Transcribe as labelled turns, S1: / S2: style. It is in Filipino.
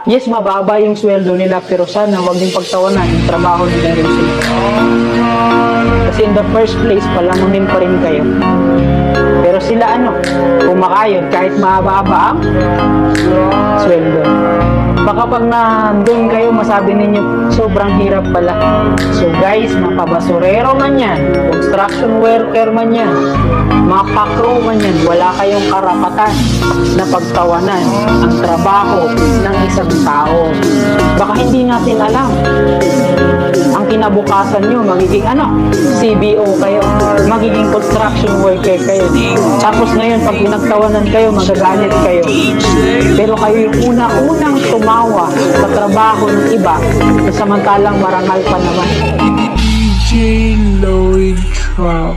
S1: Yes, mababa yung sweldo nila, pero sana wag din pagtawanan yung trabaho nila rin sila. Kasi in the first place, palamunin pa rin kayo. Pero sila kumakayod kahit mababa ang sweldo. Baka pag nandun kayo, masabi ninyo, sobrang hirap pala. So guys, mga pabasurero man yan, construction worker man yan, mga pakro man yan, wala kayong karapatan na pagtawanan ang trabaho ng isang tao. Baka hindi natin alam. Ang kinabukasan nyo, magiging CBO kayo, magiging construction worker kayo. Tapos ngayon, pag pinagtawanan kayo, magagalit kayo. Pero kayo yung unang tumawa sa trabaho ng iba, samantalang marangal pa naman.
S2: DJ Lloyd Trap.